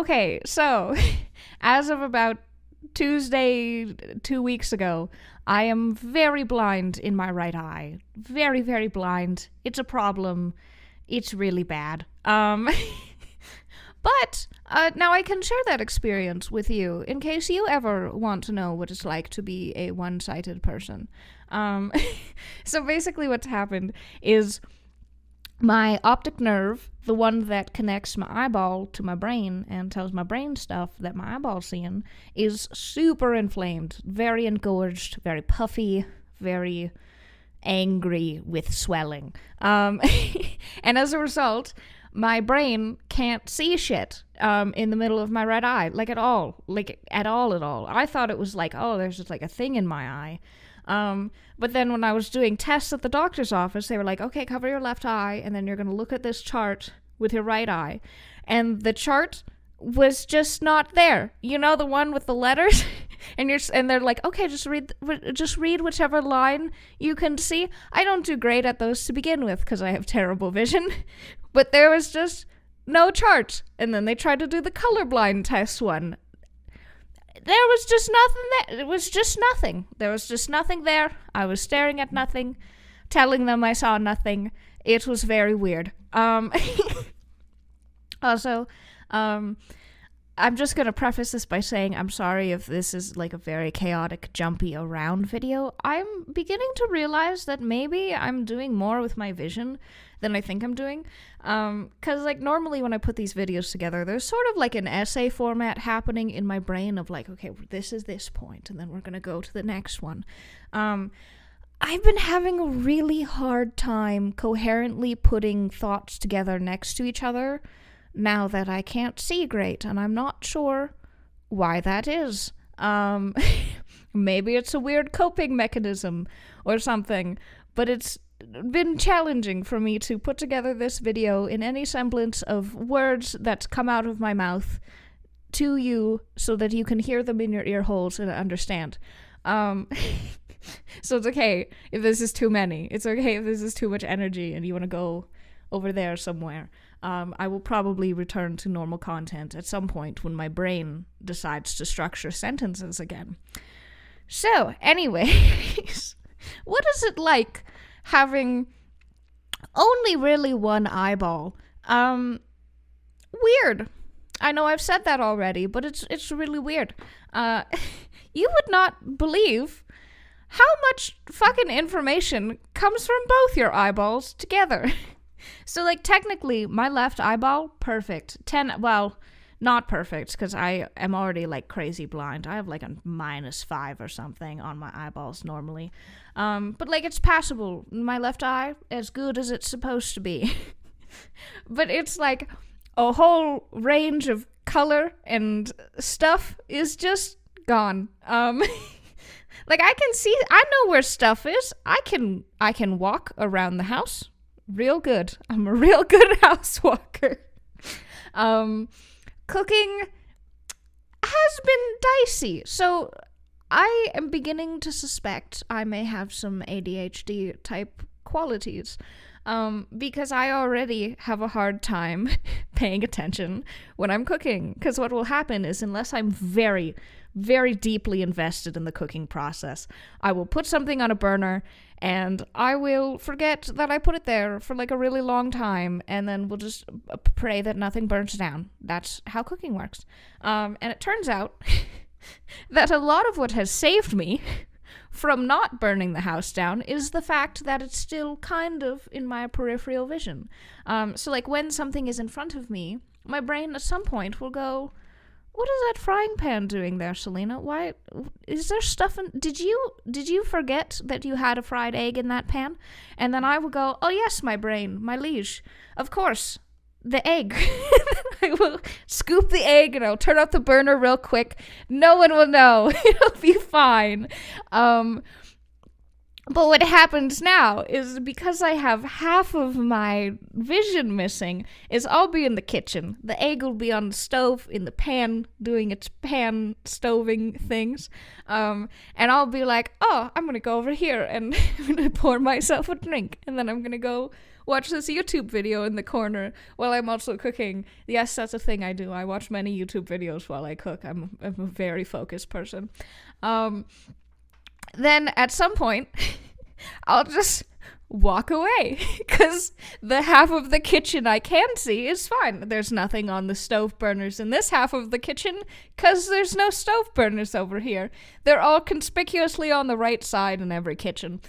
Okay, so as of about Tuesday 2 weeks ago, I am very blind in my right eye. Very, very blind. It's a problem. It's really bad. But now I can share that experience with you in case you ever want to know what it's like to be a one-sighted person. So basically what's happened is my optic nerve, the one that connects my eyeball to my brain and tells my brain stuff that my eyeball's seeing, is super inflamed, very engorged, very puffy, very angry with swelling. And as a result, my brain can't see shit in the middle of my right eye, like at all. I thought it was like, oh, there's just like a thing in my eye. But then when I was doing tests at the doctor's office, they were like, okay, cover your left eye, and then you're going to look at this chart with your right eye. And the chart was just not there. You know, the one with the letters? and they're like, okay, just read whichever line you can see. I don't do great at those to begin with because I have terrible vision. But there was just no chart. And then they tried to do the colorblind test one. There was just nothing there. It was just nothing. There was just nothing there. I was staring at nothing, telling them I saw nothing. It was very weird. Also, I'm just going to preface this by saying I'm sorry if this is like a very chaotic, jumpy around video. I'm beginning to realize that maybe I'm doing more with my vision than I think I'm doing. Because like normally when I put these videos together, there's sort of like an essay format happening in my brain of like, okay, this is this point, and then we're going to go to the next one. I've been having a really hard time coherently putting thoughts together next to each other now that I can't see great, and I'm not sure why that is. Maybe it's a weird coping mechanism or something, but it's been challenging for me to put together this video in any semblance of words that come out of my mouth to you so that you can hear them in your ear holes and understand. So it's okay if this is too many. It's okay if this is too much energy and you want to go over there somewhere. I will probably return to normal content at some point when my brain decides to structure sentences again. So, anyways, what is it like having only really one eyeball? Weird. I know I've said that already, but it's really weird. You would not believe how much fucking information comes from both your eyeballs together. So, like, technically, my left eyeball, perfect. Well, not perfect, because I am already, like, crazy blind. I have, like, a -5 or something on my eyeballs normally. But, like, it's passable. My left eye, as good as it's supposed to be. But it's, like, a whole range of color and stuff is just gone. Like, I know where stuff is. I can walk around the house real good. I'm a real good house walker. Cooking has been dicey. So I am beginning to suspect I may have some ADHD type qualities. Because I already have a hard time paying attention when I'm cooking. Because what will happen is, unless I'm very, very deeply invested in the cooking process, I will put something on a burner and I will forget that I put it there for like a really long time, and then we'll just pray that nothing burns down. That's how cooking works. And it turns out that a lot of what has saved me from not burning the house down is the fact that it's still kind of in my peripheral vision. So like when something is in front of me, my brain at some point will go, what is that frying pan doing there, Selena? Why is there stuff in... Did you forget that you had a fried egg in that pan? And then I will go, oh yes, my brain, my liege. Of course, the egg. I will scoop the egg and I'll turn off the burner real quick. No one will know. It'll be fine. But what happens now is, because I have half of my vision missing, is I'll be in the kitchen. The egg will be on the stove in the pan doing its pan stoving things. And I'll be like, oh, I'm going to go over here and I'm going to pour myself a drink. And then I'm going to go watch this YouTube video in the corner while I'm also cooking. Yes, that's a thing I do. I watch many YouTube videos while I cook. I'm a very focused person. Then at some point, I'll just walk away because the half of the kitchen I can see is fine. There's nothing on the stove burners in this half of the kitchen because there's no stove burners over here. They're all conspicuously on the right side in every kitchen.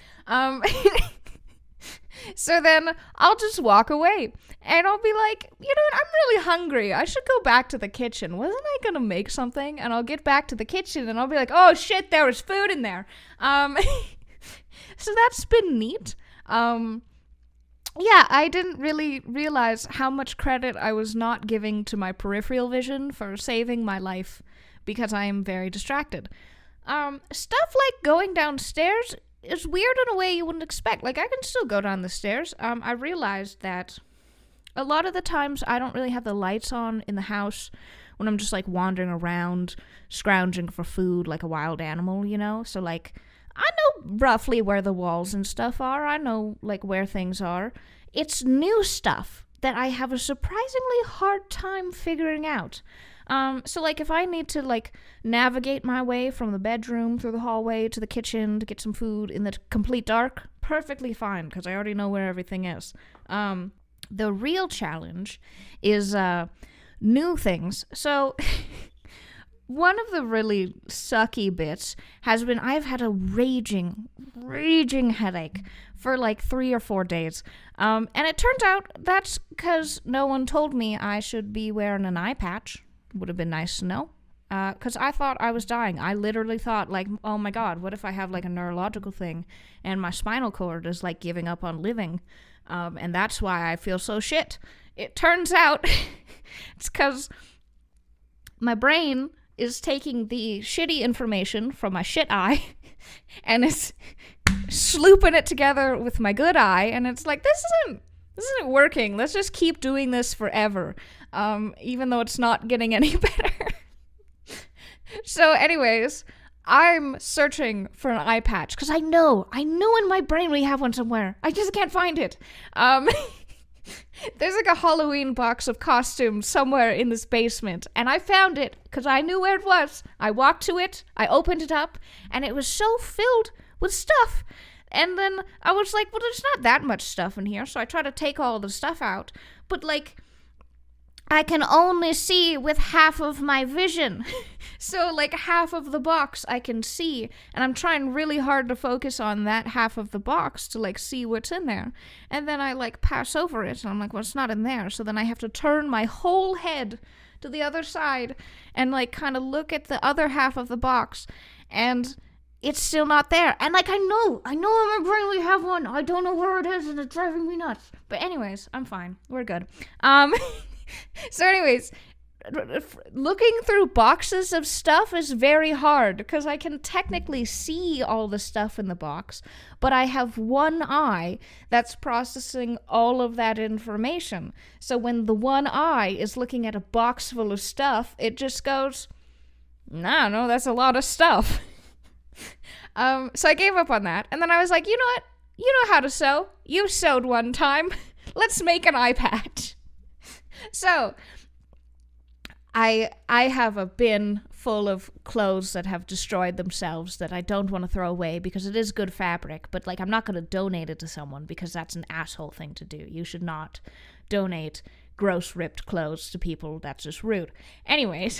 So then I'll just walk away and I'll be like, you know what, I'm really hungry. I should go back to the kitchen. Wasn't I going to make something? And I'll get back to the kitchen and I'll be like, oh shit, there was food in there. So that's been neat. Yeah, I didn't really realize how much credit I was not giving to my peripheral vision for saving my life because I am very distracted. Stuff like going downstairs is weird in a way you wouldn't expect. Like, I can still go down the stairs. I realized that a lot of the times I don't really have the lights on in the house when I'm just, like, wandering around, scrounging for food like a wild animal, you know? So, like, I know roughly where the walls and stuff are. I know, like, where things are. It's new stuff that I have a surprisingly hard time figuring out. So, like, if I need to, like, navigate my way from the bedroom through the hallway to the kitchen to get some food in the complete dark, perfectly fine, because I already know where everything is. The real challenge is new things. So, one of the really sucky bits has been I've had a raging headache for, like, 3 or 4 days. And it turns out that's because no one told me I should be wearing an eye patch. Would have been nice to know, because I thought I was dying. I literally thought, like, oh my god, what if I have, like, a neurological thing and my spinal cord is, like, giving up on living, and that's why I feel so shit. It turns out it's because my brain is taking the shitty information from my shit eye and it's slooping it together with my good eye, and it's like, this isn't working. Let's just keep doing this forever. Even though it's not getting any better. So anyways, I'm searching for an eye patch because I know in my brain we have one somewhere. I just can't find it. There's like a Halloween box of costumes somewhere in this basement, and I found it because I knew where it was. I walked to it, I opened it up, and it was so filled with stuff. And then I was like, well, there's not that much stuff in here, so I try to take all the stuff out. But, like, I can only see with half of my vision. So, like, half of the box I can see, and I'm trying really hard to focus on that half of the box to, like, see what's in there. And then I, like, pass over it, and I'm like, well, it's not in there. So then I have to turn my whole head to the other side and, like, kind of look at the other half of the box, and it's still not there. And, like, I know in my brain we have one. I don't know where it is, and it's driving me nuts. But anyways, I'm fine. We're good. So anyways, looking through boxes of stuff is very hard because I can technically see all the stuff in the box, but I have one eye that's processing all of that information. So when the one eye is looking at a box full of stuff, it just goes, no, that's a lot of stuff. So I gave up on that, and then I was like, you know what? You know how to sew. You sewed one time. Let's make an eye patch. So, I have a bin full of clothes that have destroyed themselves that I don't want to throw away because it is good fabric, but, like, I'm not going to donate it to someone because that's an asshole thing to do. You should not donate gross ripped clothes to people. That's just rude. Anyways,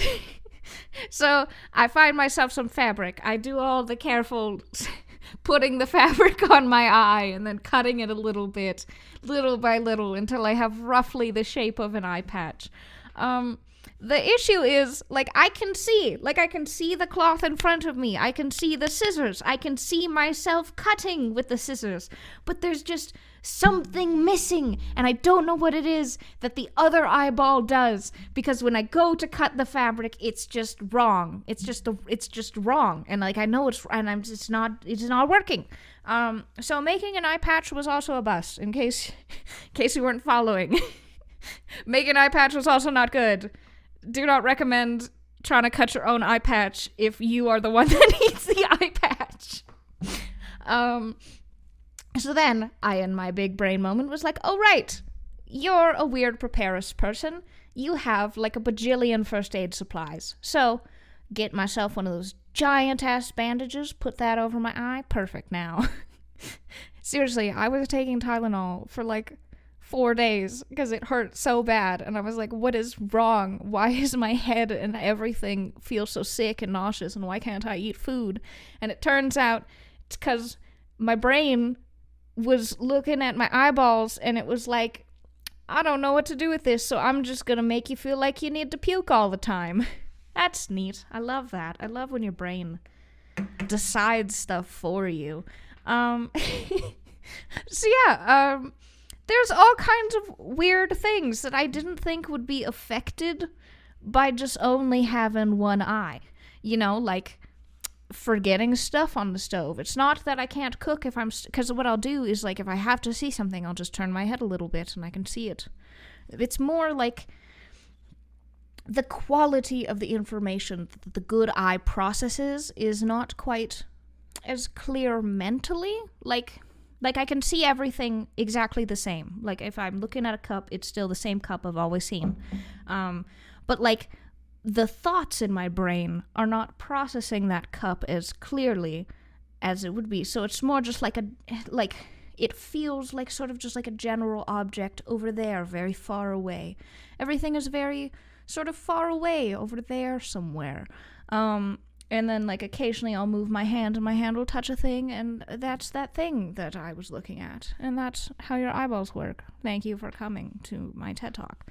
so I find myself some fabric. I do all the careful putting the fabric on my eye and then cutting it a little bit, little by little, until I have roughly the shape of an eye patch. The issue is, like, I can see the cloth in front of me. I can see the scissors. I can see myself cutting with the scissors. But there's just something missing, and I don't know what it is that the other eyeball does, because when I go to cut the fabric, it's just wrong. It's just wrong. And, like, I know it's not working. So making an eye patch was also a bust, in case you weren't following. Making an eye patch was also not good. Do not recommend trying to cut your own eye patch if you are the one that needs the eye patch. So then I, in my big brain moment, was like, oh, right, you're a weird preparist person. You have like a bajillion first aid supplies. So get myself one of those giant ass bandages, put that over my eye. Perfect now. Seriously, I was taking Tylenol for like 4 days because it hurt so bad. And I was like, what is wrong? Why is my head and everything feel so sick and nauseous? And why can't I eat food? And it turns out it's because my brain was looking at my eyeballs and it was like, I don't know what to do with this, so I'm just gonna make you feel like you need to puke all the time. That's neat. I love that. I love when your brain decides stuff for you. So yeah, there's all kinds of weird things that I didn't think would be affected by just only having one eye. You know, like forgetting stuff on the stove. It's not that I can't cook if I'm... Because what I'll do is, like, if I have to see something, I'll just turn my head a little bit and I can see it. It's more like the quality of the information that the good eye processes is not quite as clear mentally. Like I can see everything exactly the same. Like, if I'm looking at a cup, it's still the same cup I've always seen. But, like, the thoughts in my brain are not processing that cup as clearly as it would be. So it's more just like it feels like sort of just like a general object over there, very far away. Everything is very sort of far away over there somewhere. And then, like, occasionally I'll move my hand and my hand will touch a thing, and that's that thing that I was looking at. And that's how your eyeballs work. Thank you for coming to my TED Talk.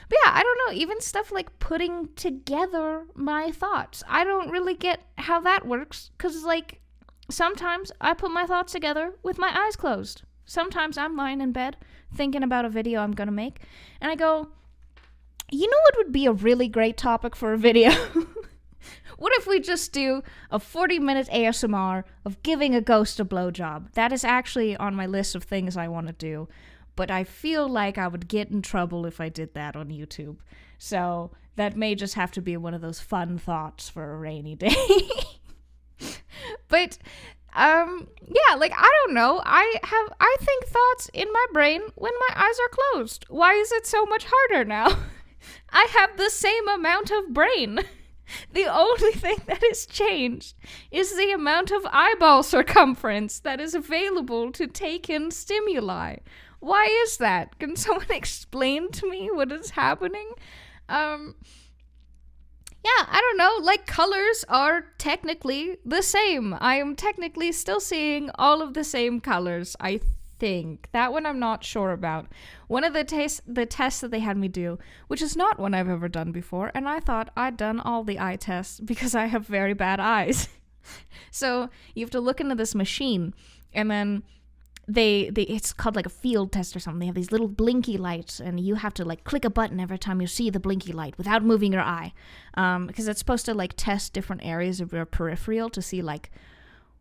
But yeah, I don't know, even stuff like putting together my thoughts. I don't really get how that works, because, like, sometimes I put my thoughts together with my eyes closed. Sometimes I'm lying in bed thinking about a video I'm gonna make, and I go, you know what would be a really great topic for a video? What if we just do a 40-minute ASMR of giving a ghost a blowjob? That is actually on my list of things I want to do. But I feel like I would get in trouble if I did that on YouTube. So that may just have to be one of those fun thoughts for a rainy day. But, yeah, like, I don't know. I think thoughts in my brain when my eyes are closed. Why is it so much harder now? I have the same amount of brain. The only thing that has changed is the amount of eyeball circumference that is available to take in stimuli. Why is that? Can someone explain to me what is happening? Yeah, I don't know. Like, colors are technically the same. I am technically still seeing all of the same colors, I think. That one I'm not sure about. One of the tests that they had me do, which is not one I've ever done before, and I thought I'd done all the eye tests because I have very bad eyes. So you have to look into this machine, and then it's called like a field test or something. They have these little blinky lights, and you have to like click a button every time you see the blinky light without moving your eye, because it's supposed to like test different areas of your peripheral to see like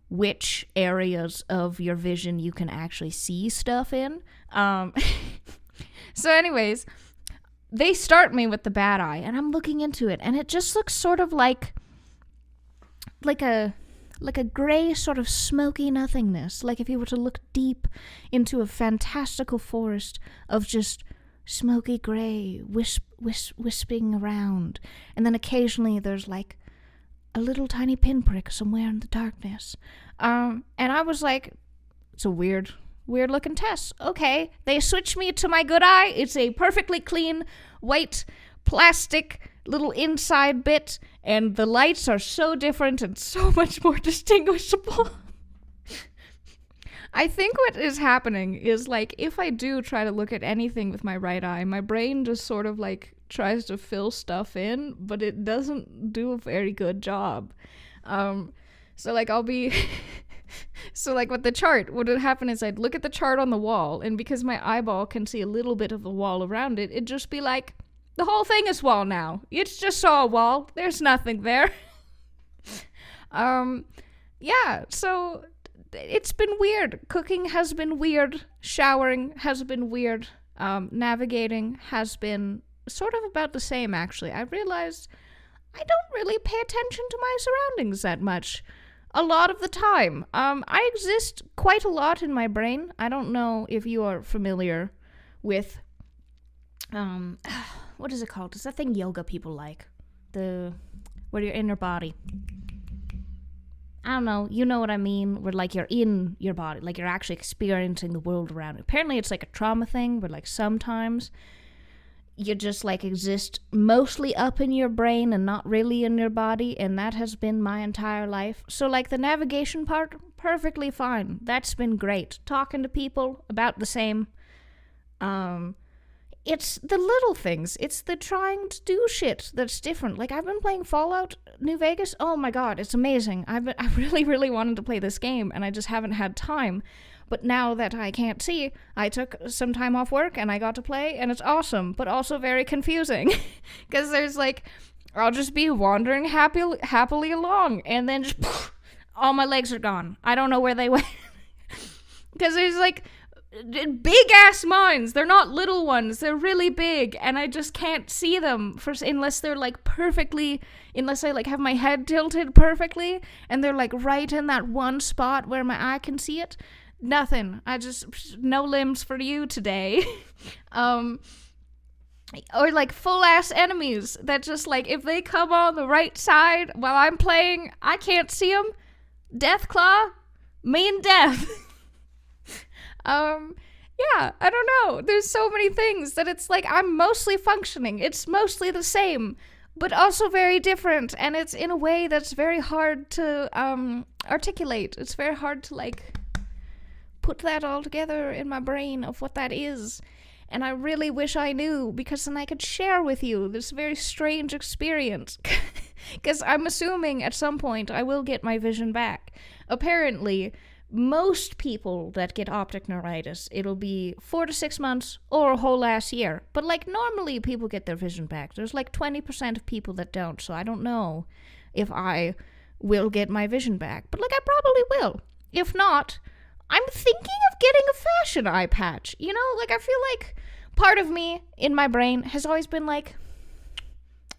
which areas of your vision you can actually see stuff in. So anyways, they start me with the bad eye, and I'm looking into it, and it just looks sort of like a gray sort of smoky nothingness, like if you were to look deep into a fantastical forest of just smoky gray wisping around, and then occasionally there's like a little tiny pinprick somewhere in the darkness. And I was like, it's a weird looking test. Okay, they switch me to my good eye. It's a perfectly clean white plastic little inside bit, and the lights are so different and so much more distinguishable. I think what is happening is, like, if I do try to look at anything with my right eye, my brain just sort of like tries to fill stuff in, but it doesn't do a very good job. So like I'll be so like with the chart, what would happen is I'd look at the chart on the wall, and because my eyeball can see a little bit of the wall around it, it'd just be like, the whole thing is wall now. It's just saw a wall. There's nothing there. Yeah, so it's been weird. Cooking has been weird. Showering has been weird. Navigating has been sort of about the same, actually. I realized I don't really pay attention to my surroundings that much. a lot of the time. I exist quite a lot in my brain. I don't know if you are familiar with, what is it called? It's that thing yoga people like. Where you're in your body. I don't know, you know what I mean, where like you're in your body, like you're actually experiencing the world around you. Apparently it's like a trauma thing, where like sometimes you just like exist mostly up in your brain and not really in your body, and that has been my entire life. So like the navigation part, perfectly fine. That's been great. Talking to people, about the same. It's the little things. It's the trying to do shit that's different. Like, I've been playing Fallout New Vegas. Oh my god, it's amazing. I really, really wanted to play this game, and I just haven't had time. But now that I can't see, I took some time off work, and I got to play, and it's awesome, but also very confusing. Because there's, like, I'll just be wandering happily along, and then just, all my legs are gone. I don't know where they went. Because there's, like, big ass mines. They're not little ones. They're really big, and I just can't see them unless they're like perfectly, unless I like have my head tilted perfectly and they're like right in that one spot where my eye can see it. Nothing. No limbs for you today. Or like full ass enemies that just like, if they come on the right side while I'm playing, I can't see them. Deathclaw, mean death. Yeah, I don't know. There's so many things that it's like I'm mostly functioning. It's mostly the same, but also very different. And it's in a way that's very hard to articulate. It's very hard to like put that all together in my brain of what that is. And I really wish I knew, because then I could share with you this very strange experience. Because I'm assuming at some point I will get my vision back. Apparently, most people that get optic neuritis, it'll be 4 to 6 months or a whole last year. But like normally people get their vision back. There's like 20% of people that don't, so I don't know if I will get my vision back. But like I probably will. If not, I'm thinking of getting a fashion eye patch. You know, like I feel like part of me in my brain has always been like,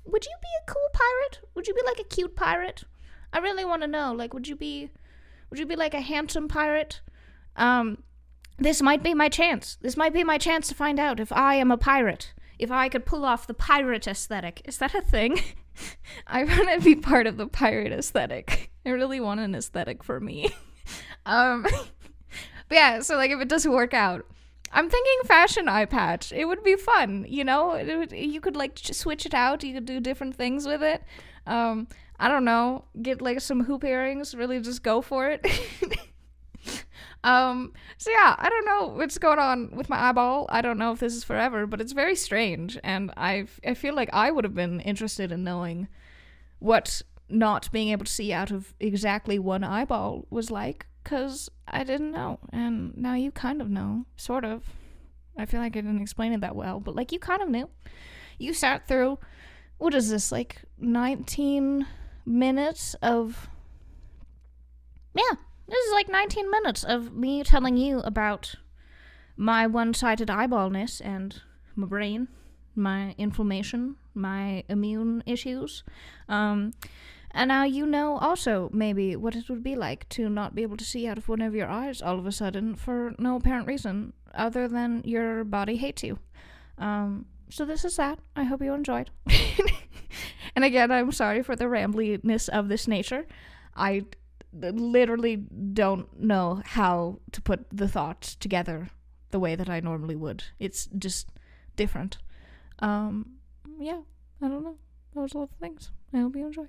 would you be a cool pirate? Would you be like a cute pirate? I really want to know, like, would you be like a handsome pirate? This might be my chance. This might be my chance to find out if I am a pirate. If I could pull off the pirate aesthetic. Is that a thing? I want to be part of the pirate aesthetic. I really want an aesthetic for me. But yeah, so like if it doesn't work out, I'm thinking fashion eye patch. It would be fun, you know? You could like switch it out. You could do different things with it. I don't know, get like some hoop earrings, really just go for it. So yeah, I don't know what's going on with my eyeball. I don't know if this is forever, but it's very strange, and I feel like I would have been interested in knowing what not being able to see out of exactly one eyeball was like, because I didn't know, and now you kind of know, sort of. I feel like I didn't explain it that well, but like you kind of knew. You sat through, what is this, like 19 minutes of, yeah, this is like 19 minutes of me telling you about my one-sided eyeballness and my brain, my inflammation, my immune issues. And now you know also maybe what it would be like to not be able to see out of one of your eyes all of a sudden for no apparent reason other than your body hates you. So this is that. I hope you enjoyed. And again, I'm sorry for the rambliness of this nature. I literally don't know how to put the thoughts together the way that I normally would. It's just different. Yeah, I don't know. Those are all the things. I hope you enjoy.